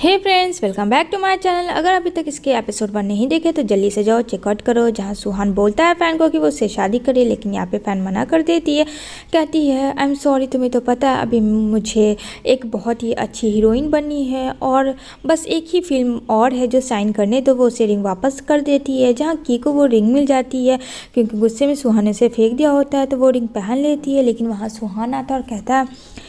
Hey friends, welcome back to my channel. अगर अभी तक इसके एपिसोड 1 नहीं देखे तो जल्दी से जाओ चेकआउट करो। जहां सुहान बोलता है फ़ैन को कि वो उससे शादी करे, लेकिन यहाँ पे फ़ैन मना कर देती है। कहती है आई एम सॉरी, तुम्हें तो पता है अभी मुझे एक बहुत ही अच्छी हीरोइन बननी है और बस एक ही फिल्म और है जो साइन करने, तो वो उसे रिंग वापस कर देती है। जहाँ की को वो रिंग मिल जाती है क्योंकि गुस्से में सुहान ने उसे फेंक दिया होता है, तो वो रिंग पहन लेती है। लेकिन वहाँ सुहान आता है और कहता है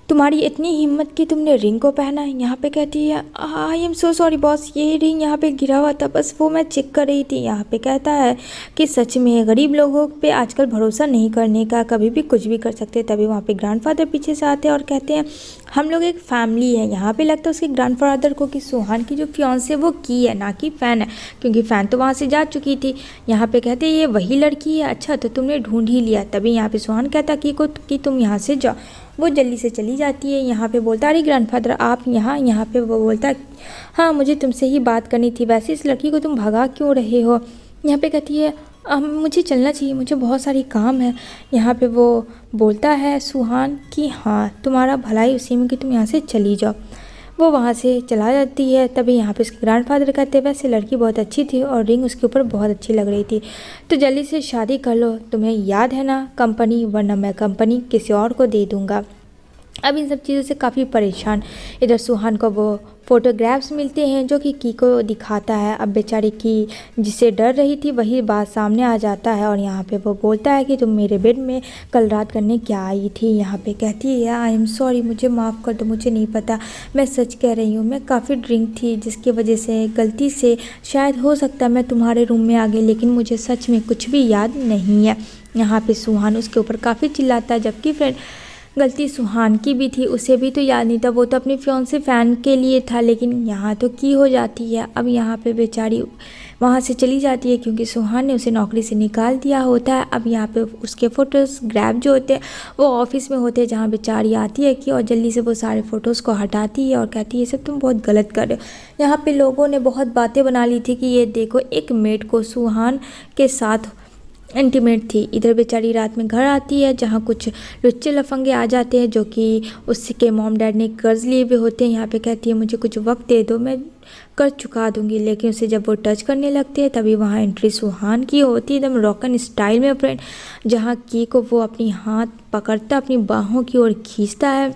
तुम्हारी इतनी हिम्मत कि तुमने रिंग को पहना है। यहाँ पे कहती है I am so sorry boss, ये रिंग यहाँ पे गिरा हुआ था, बस वो मैं चेक कर रही थी। यहाँ पे कहता है कि सच में गरीब लोगों पे आजकल भरोसा नहीं करने का, कभी भी कुछ भी कर सकते। तभी वहाँ पे ग्रैंडफादर पीछे से आते हैं और कहते हैं हम लोग एक फैमिली है। यहाँ पे लगता है उसके ग्रैंडफादर को कि सुहान की जो फियांसे वो की है, ना कि फ़ैन है, क्योंकि फ़ैन तो वहाँ से जा चुकी थी। यहाँ पे कहते हैं ये वही लड़की है, अच्छा तो तुमने ढूंढ ही लिया। तभी यहाँ पे सुहान कहता कि तुम यहाँ से जाओ। वो जल्दी से चली जाती है। यहाँ पे बोलता अरे ग्रैंडफादर आप यहाँ पे वो बोलता है हाँ मुझे तुमसे ही बात करनी थी, वैसे इस लड़की को तुम भगा क्यों रहे हो। यहाँ पे कहती है मुझे चलना चाहिए, मुझे बहुत सारी काम है। यहाँ पे वो बोलता है सुहान कि हाँ तुम्हारा भलाई उसी में कि तुम यहाँ से चली जाओ। वो वहाँ से चला जाती है। तभी यहाँ पे उसके ग्रैंडफादर कहते हैं वैसे लड़की बहुत अच्छी थी और रिंग उसके ऊपर बहुत अच्छी लग रही थी, तो जल्दी से शादी कर लो। तुम्हें याद है ना कंपनी, वरना मैं कंपनी किसी और को दे दूँगा। अब इन सब चीज़ों से काफ़ी परेशान इधर सुहान को वो फ़ोटोग्राफ्स मिलते हैं जो कि की को दिखाता है। अब बेचारी की जिससे डर रही थी वही बात सामने आ जाता है और यहाँ पे वो बोलता है कि तुम मेरे बेड में कल रात करने क्या आई थी। यहाँ पे कहती है आई एम सॉरी, मुझे माफ़ कर दो, मुझे नहीं पता, मैं सच कह रही हूँ, मैं काफ़ी ड्रिंक थी जिसकी वजह से गलती से शायद हो सकता है मैं तुम्हारे रूम में आ गई, लेकिन मुझे सच में कुछ भी याद नहीं है। यहाँ पे सुहान उसके ऊपर काफ़ी चिल्लाता है, जबकि फ्रेंड गलती सुहान की भी थी, उसे भी तो याद नहीं था, वो तो अपने फियांसे फ़ैन के लिए था। लेकिन यहाँ तो की हो जाती है। अब यहाँ पे बेचारी वहाँ से चली जाती है क्योंकि सुहान ने उसे नौकरी से निकाल दिया होता है। अब यहाँ पे उसके फ़ोटोग्राफ जो होते हैं वो ऑफिस में होते हैं, जहाँ बेचारी आती है कि और जल्दी से वो सारे फ़ोटोज़ को हटाती है और कहती है सब तुम बहुत गलत कर रहे हो। यहाँ पे लोगों ने बहुत बातें बना ली थी कि ये देखो एक मेड को सुहान के साथ इंटीमेट थी। इधर बेचारी रात में घर आती है जहाँ कुछ लुच्चे लफंगे आ जाते हैं जो कि उसके मॉम डैड ने कर्ज लिए हुए होते हैं। यहाँ पे कहती है मुझे कुछ वक्त दे दो, मैं कर्ज चुका दूंगी। लेकिन उसे जब वो टच करने लगते हैं तभी वहाँ एंट्री सुहान की होती है एकदम रॉकन स्टाइल में फ्रेंड, जहाँ की को वो अपनी हाथ पकड़ता अपनी बाहों की ओर खींचता है।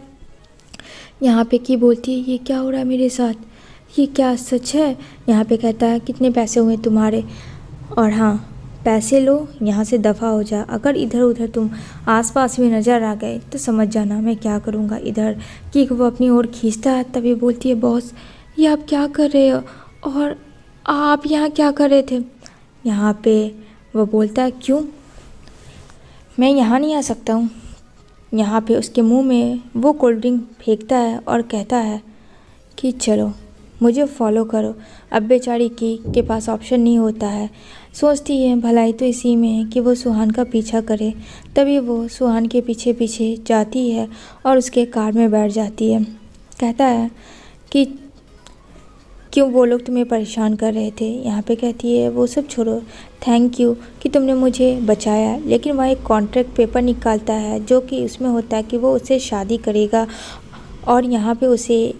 यहाँ पे की बोलती है ये क्या हो रहा है मेरे साथ, ये क्या सच है। यहाँ पे कहता है कितने पैसे हुए तुम्हारे, और हाँ पैसे लो यहाँ से दफ़ा हो जा, अगर इधर उधर तुम आसपास में नज़र आ गए तो समझ जाना मैं क्या करूँगा। इधर की वो अपनी ओर खींचता है। तभी बोलती है बॉस ये आप क्या कर रहे हो और आप यहाँ क्या कर रहे थे। यहाँ पे वो बोलता है क्यों, मैं यहाँ नहीं आ सकता हूँ। यहाँ पे उसके मुंह में वो कोल्ड ड्रिंक फेंकता है और कहता है कि चलो मुझे फॉलो करो। अब बेचारी की के पास ऑप्शन नहीं होता है, सोचती है भलाई तो इसी में है कि वो सुहान का पीछा करे। तभी वो सुहान के पीछे पीछे जाती है और उसके कार में बैठ जाती है। कहता है कि क्यों वो लोग तुम्हें परेशान कर रहे थे। यहाँ पे कहती है वो सब छोड़ो, थैंक यू कि तुमने मुझे बचाया। लेकिन वह एक कॉन्ट्रैक्ट पेपर निकालता है जो कि उसमें होता है कि वो उससे शादी करेगा और यहाँ पे उसे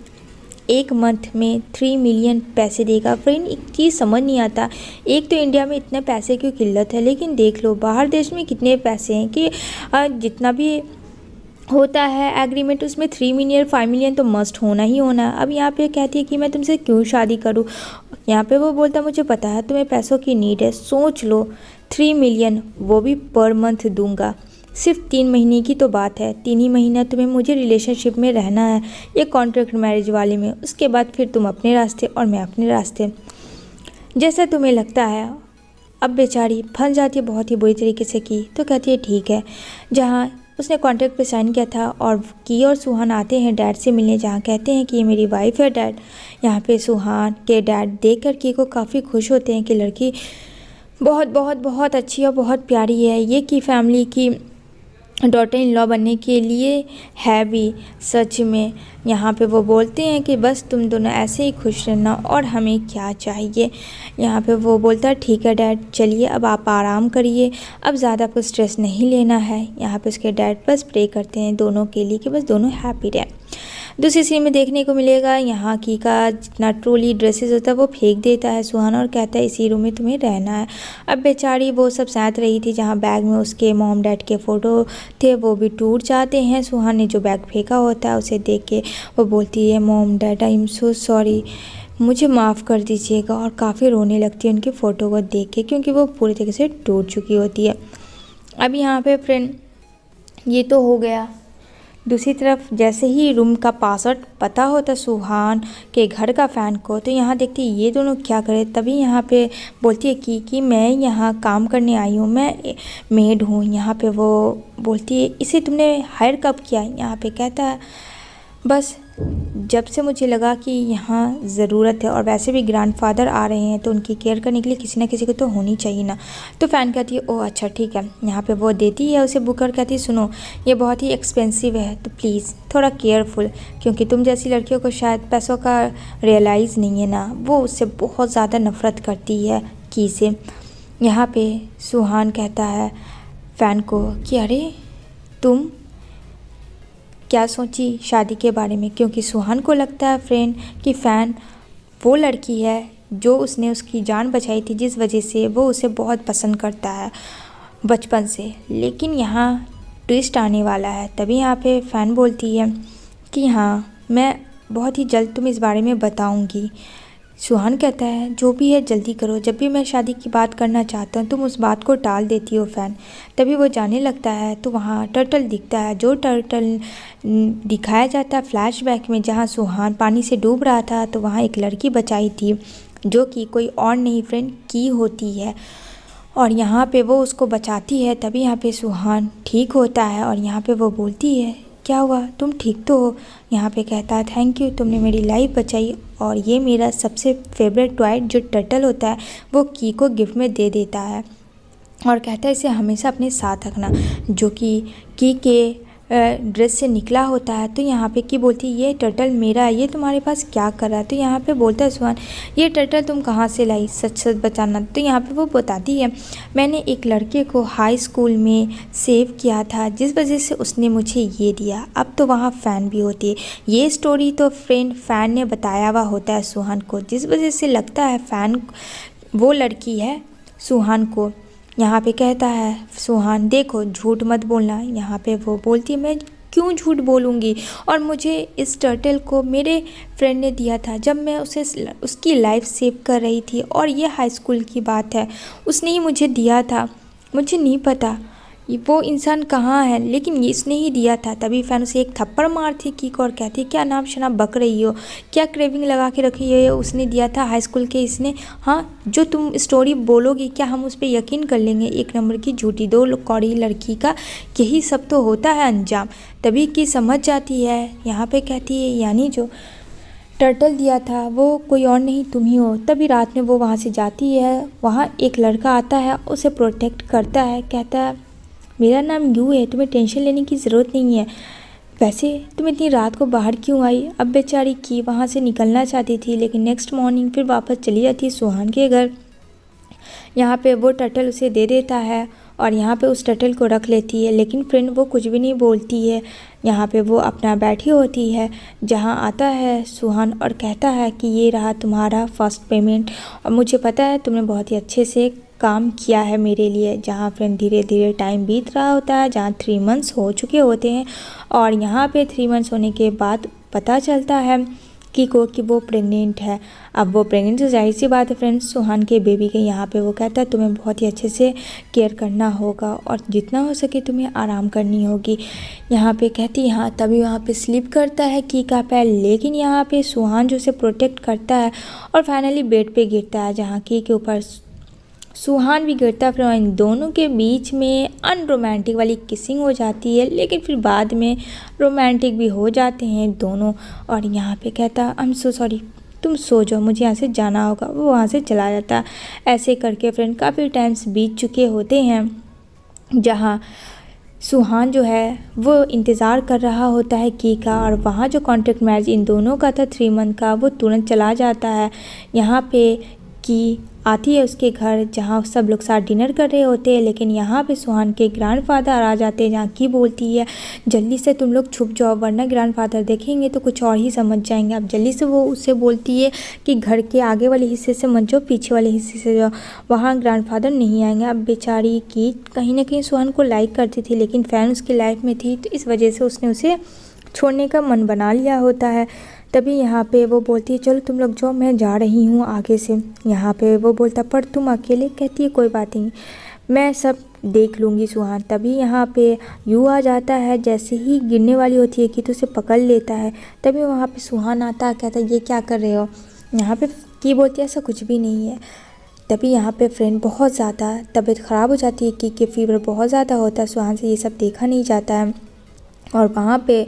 1 मंथ में 3 मिलियन पैसे देगा। फ्रेंड एक चीज़ समझ नहीं आता, एक तो इंडिया में इतने पैसे की किल्लत है, लेकिन देख लो बाहर देश में कितने पैसे हैं कि जितना भी होता है एग्रीमेंट उसमें 3 मिलियन 5 मिलियन तो मस्ट होना ही होना। अब यहाँ पे कहती है कि मैं तुमसे क्यों शादी करूँ। यहाँ पे वो बोलता मुझे पता है तुम्हें पैसों की नीड है, सोच लो 3 मिलियन वो भी पर मंथ दूंगा। सिर्फ 3 महीने की तो बात है, 3 ही महीना तुम्हें मुझे रिलेशनशिप में रहना है ये कॉन्ट्रैक्ट मैरिज वाले में, उसके बाद फिर तुम अपने रास्ते और मैं अपने रास्ते, जैसा तुम्हें लगता है। अब बेचारी फंस जाती है बहुत ही बुरी तरीके से की, तो कहती है ठीक है। जहाँ उसने कॉन्ट्रैक्ट पे साइन किया था और की और सुहान आते हैं डैड से मिलने, जहाँ कहते हैं कि ये मेरी वाइफ है डैड। यहाँ पे सुहान के डैड देखकर की को काफ़ी खुश होते हैं कि लड़की बहुत बहुत बहुत अच्छी और बहुत प्यारी है, ये की फैमिली की डॉटर इन लॉ बनने के लिए है भी सच में। यहाँ पे वो बोलते हैं कि बस तुम दोनों ऐसे ही खुश रहना और हमें क्या चाहिए। यहाँ पे वो बोलता है ठीक है डैड चलिए अब आप आराम करिए, अब ज़्यादा आपको स्ट्रेस नहीं लेना है। यहाँ पे उसके डैड बस प्रे करते हैं दोनों के लिए कि बस दोनों हैप्पी रहें। दूसरी सीन में देखने को मिलेगा यहाँ की का जितना ट्रोली ड्रेसेस होता है वो फेंक देता है सुहान और कहता है इसी रूम में तुम्हें रहना है। अब बेचारी वो सब साथ रही थी जहाँ बैग में उसके मॉम डैड के फ़ोटो थे वो भी टूट जाते हैं। सुहान ने जो बैग फेंका होता है उसे देख के वो बोलती है mom dad I am so sorry, मुझे माफ़ कर दीजिएगा, और काफ़ी रोने लगती है उनकी फ़ोटो को देख के क्योंकि वो पूरी तरीके से टूट चुकी होती है। अब यहाँ पे फ्रेंड ये तो हो गया। दूसरी तरफ जैसे ही रूम का पासवर्ड पता होता सुहान के घर का फ़ैन को तो यहाँ देखती है ये दोनों क्या करे। तभी यहाँ पे बोलती है कि मैं यहाँ काम करने आई हूँ, मैं मेड हूँ। यहाँ पे वो बोलती है इसे तुमने हायर कब किया। यहाँ पे कहता है बस जब से मुझे लगा कि यहाँ ज़रूरत है, और वैसे भी ग्रैंडफादर आ रहे हैं तो उनकी केयर करने के लिए किसी ना किसी को तो होनी चाहिए ना। तो फ़ैन कहती है ओह अच्छा ठीक है। यहाँ पे वो देती है उसे बुक और कहती है सुनो ये बहुत ही एक्सपेंसिव है तो प्लीज़ थोड़ा केयरफुल, क्योंकि तुम जैसी लड़कियों को शायद पैसों का रियलाइज़ नहीं है ना। वो उससे बहुत ज़्यादा नफ़रत करती है की से। यहाँ पे सुहान कहता है फ़ैन को कि अरे तुम क्या सोची शादी के बारे में, क्योंकि सुहान को लगता है फ्रेंड कि फ़ैन वो लड़की है जो उसने उसकी जान बचाई थी, जिस वजह से वो उसे बहुत पसंद करता है बचपन से। लेकिन यहाँ ट्विस्ट आने वाला है। तभी यहाँ पे फ़ैन बोलती है कि हाँ मैं बहुत ही जल्द तुम्हें इस बारे में बताऊँगी। सुहान कहता है जो भी है जल्दी करो, जब भी मैं शादी की बात करना चाहता हूँ तुम उस बात को टाल देती हो फ़ैन। तभी वो जाने लगता है तो वहाँ टर्टल दिखता है, जो टर्टल दिखाया जाता है फ्लैशबैक में जहाँ सुहान पानी से डूब रहा था तो वहाँ एक लड़की बचाई थी जो कि कोई और नहीं फ्रेंड की होती है, और यहाँ पे वो उसको बचाती है। तभी यहाँ पे सुहान ठीक होता है और यहाँ पे वो बोलती है क्या हुआ तुम ठीक तो हो। यहाँ पे कहता है थैंक यू तुमने मेरी लाइफ बचाई, और ये मेरा सबसे फेवरेट टॉय जो टर्टल होता है वो की को गिफ्ट में दे देता है, और कहता है इसे हमेशा अपने साथ रखना, जो कि की के ड्रेस से निकला होता है। तो यहाँ पे की बोलती है ये टर्टल मेरा है, ये तुम्हारे पास क्या कर रहा है। तो यहाँ पे बोलता है सुहान ये टर्टल तुम कहाँ से लाई, सच सच बताना। तो यहाँ पे वो बताती है मैंने एक लड़के को हाई स्कूल में सेव किया था जिस वजह से उसने मुझे ये दिया। अब तो वहाँ फ़ैन भी होती है। ये स्टोरी तो फ्रेंड फ़ैन ने बताया हुआ होता है सुहान को, जिस वजह से लगता है फ़ैन वो लड़की है सुहान को। यहाँ पे कहता है सुहान देखो झूठ मत बोलना। यहाँ पे वो बोलती है मैं क्यों झूठ बोलूँगी, और मुझे इस टर्टल को मेरे फ्रेंड ने दिया था जब मैं उसे उसकी लाइफ सेव कर रही थी, और ये हाई स्कूल की बात है उसने ही मुझे दिया था। मुझे नहीं पता वो इंसान कहाँ है लेकिन ये इसने ही दिया था। तभी फ़ैन उसे एक थप्पड़ मारती की को और कहती क्या नाम शनाब बक रही हो, क्या क्रेविंग लगा के रखी है, उसने दिया था हाई स्कूल के इसने। हाँ जो तुम स्टोरी बोलोगी क्या हम उस पर यकीन कर लेंगे, एक नंबर की झूठी दो कौड़ी लड़की का यही सब तो होता है अंजाम। तभी की समझ जाती है। यहाँ पे कहती है यानी जो टर्टल दिया था वो कोई और नहीं तुम ही हो। तभी रात में वो वहाँ से जाती है, वहाँ एक लड़का आता है उसे प्रोटेक्ट करता है, कहता है मेरा नाम यू है, तुम्हें टेंशन लेने की ज़रूरत नहीं है। वैसे तुम इतनी रात को बाहर क्यों आई। अब बेचारी की वहाँ से निकलना चाहती थी लेकिन नेक्स्ट मॉर्निंग फिर वापस चली जाती है सुहान के घर। यहाँ पे वो टर्टल उसे दे देता है और यहाँ पे उस टर्टल को रख लेती है, लेकिन फ्रेंड वो कुछ भी नहीं बोलती है। यहाँ पे वो अपना बैठी होती है जहाँ आता है सुहान और कहता है कि ये रहा तुम्हारा फर्स्ट पेमेंट, और मुझे पता है तुमने बहुत ही अच्छे से काम किया है मेरे लिए। जहाँ फ्रेंड धीरे धीरे टाइम बीत रहा होता है, जहाँ 3 मंथ्स हो चुके होते हैं, और यहाँ पे 3 मंथ्स होने के बाद पता चलता है कि वो प्रेग्नेंट है। अब वो प्रेग्नेंट तो जाहिर सी बात है फ्रेंड्स सुहान के बेबी के। यहाँ पे वो कहता है तुम्हें बहुत ही अच्छे से केयर करना होगा और जितना हो सके तुम्हें आराम करनी होगी। यहाँ पे कहती हाँ। तभी वहाँ पे स्लिप करता है की का पैर, लेकिन यहाँ पे सुहान जो उसे प्रोटेक्ट करता है और फाइनली बेड पे गिरता है, जहाँ की के ऊपर सुहान भी गिरता। फिर इन दोनों के बीच में अनरोमांटिक वाली किसिंग हो जाती है, लेकिन फिर बाद में रोमांटिक भी हो जाते हैं दोनों। और यहाँ पे कहता आई एम सो सॉरी, तुम सो जाओ, मुझे यहाँ से जाना होगा। वो वहाँ से चला जाता। ऐसे करके फ्रेंड काफ़ी टाइम्स बीत चुके होते हैं, जहाँ सुहान जो है वो इंतज़ार कर रहा होता है की का, और वहाँ जो कॉन्ट्रैक्ट मैरिज इन दोनों का था 3 मंथ का, वो तुरंत चला जाता है। यहाँ पे की आती है उसके घर, जहाँ सब लोग साथ डिनर कर रहे होते हैं। लेकिन यहाँ पे सुहान के ग्रैंडफादर आ जाते हैं, जहाँ की बोलती है जल्दी से तुम लोग छुप जाओ वरना ग्रैंडफादर देखेंगे तो कुछ और ही समझ जाएंगे। अब जल्दी से वो उससे बोलती है कि घर के आगे वाले हिस्से से मत जाओ, पीछे वाले हिस्से से जाओ, वहाँ ग्रैंडफादर नहीं आएंगे। अब बेचारी की कहीं ना कहीं सुहान को लाइक करती थी, लेकिन फ़ैन उसकी लाइफ में थी, तो इस वजह से उसने उसे छोड़ने का मन बना लिया होता है। तभी यहाँ पे वो बोलती है चलो तुम लोग जाओ, मैं जा रही हूँ आगे से। यहाँ पे वो बोलता पर तुम अकेले, कहती है कोई बात नहीं, मैं सब देख लूँगी सुहान। तभी यहाँ पे यू आ जाता है, जैसे ही गिरने वाली होती है कि तो उसे पकड़ लेता है। तभी वहाँ पे सुहान आता है, कहता है ये क्या कर रहे हो। यहाँ पे की बोलती है ऐसा कुछ भी नहीं है। तभी यहाँ पे फ्रेंड बहुत ज़्यादा तबीयत ख़राब हो जाती है कि फीवर बहुत ज़्यादा होता है, सुहान से ये सब देखा नहीं जाता है। और वहाँ पे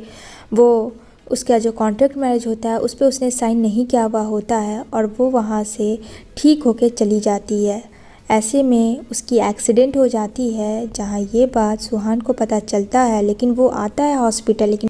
वो उसका जो कॉन्ट्रैक्ट मैरिज होता है उस पर उसने साइन नहीं किया हुआ होता है और वो वहाँ से ठीक होके चली जाती है। ऐसे में उसकी एक्सीडेंट हो जाती है, जहाँ ये बात सुहान को पता चलता है। लेकिन वो आता है हॉस्पिटल, लेकिन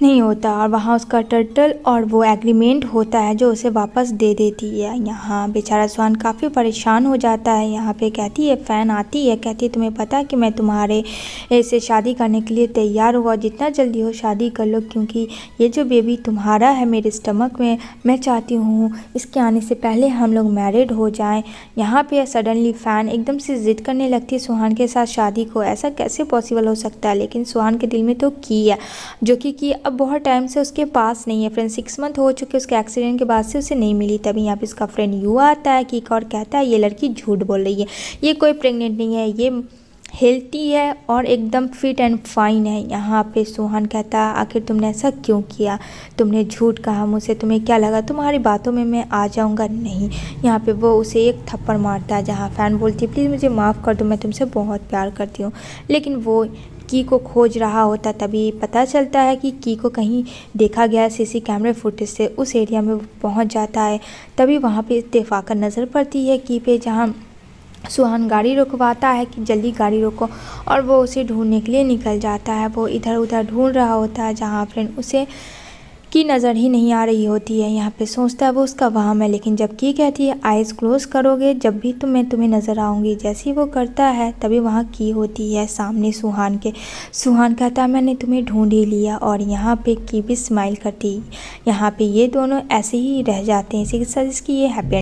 नहीं होता, और वहाँ उसका टर्टल और वो एग्रीमेंट होता है जो उसे वापस दे देती है। यहाँ बेचारा सुहान काफ़ी परेशान हो जाता है। यहाँ पे कहती है फ़ैन आती है, कहती है तुम्हें पता है कि मैं तुम्हारे से शादी करने के लिए तैयार हुआ, जितना जल्दी हो शादी कर लो, क्योंकि ये जो बेबी तुम्हारा है मेरे स्टमक में, मैं चाहती हूँ इसके आने से पहले हम लोग मैरिड हो जाएँ। यहाँ पर सडनली फ़ैन एकदम से ज़िद करने लगती है सुहान के साथ शादी को, ऐसा कैसे पॉसिबल हो सकता है। लेकिन सुहान के दिल में तो की है, जो कि अब बहुत टाइम से उसके पास नहीं है। फ्रेंड 6 मंथ हो चुके उसके एक्सीडेंट के बाद से उसे नहीं मिली। तभी यहाँ पे उसका फ्रेंड यू आता है कि और कहता है ये लड़की झूठ बोल रही है, ये कोई प्रेग्नेंट नहीं है, ये हेल्थी है और एकदम फिट एंड फाइन है। यहाँ पे सुहान कहता है आखिर तुमने ऐसा क्यों किया, तुमने झूठ कहा मुझसे, तुम्हें क्या लगा तुम्हारी बातों में मैं आ जाऊँगा। नहीं, यहाँ पे वो उसे एक थप्पड़ मारता है, जहाँ फ़ैन बोलती है प्लीज़ मुझे माफ़ कर दो, मैं तुमसे बहुत प्यार करती हूँ। लेकिन वो की को खोज रहा होता, तभी पता चलता है कि की को कहीं देखा गया सीसी कैमरे फुटेज से। उस एरिया में वो पहुंच जाता है। तभी वहां पे इत्तेफाकन नज़र पड़ती है की पे, जहां सुहान गाड़ी रुकवाता है कि जल्दी गाड़ी रोको, और वो उसे ढूंढने के लिए निकल जाता है। वो इधर उधर ढूंढ रहा होता है, जहाँ फ्रेंड उसे की नज़र ही नहीं आ रही होती है। यहाँ पे सोचता है वो उसका वहम है, लेकिन जब की कहती है आइज़ क्लोज करोगे जब भी मैं तुम्हें नज़र आऊँगी, जैसे ही वो करता है तभी वहाँ की होती है सामने सुहान के। सुहान कहता है मैंने तुम्हें ढूंढ ही लिया, और यहाँ पे की भी स्माइल करती। यहाँ पे ये दोनों ऐसे ही रह जाते हैं, इसी के साथ इसकी ये हैप्पी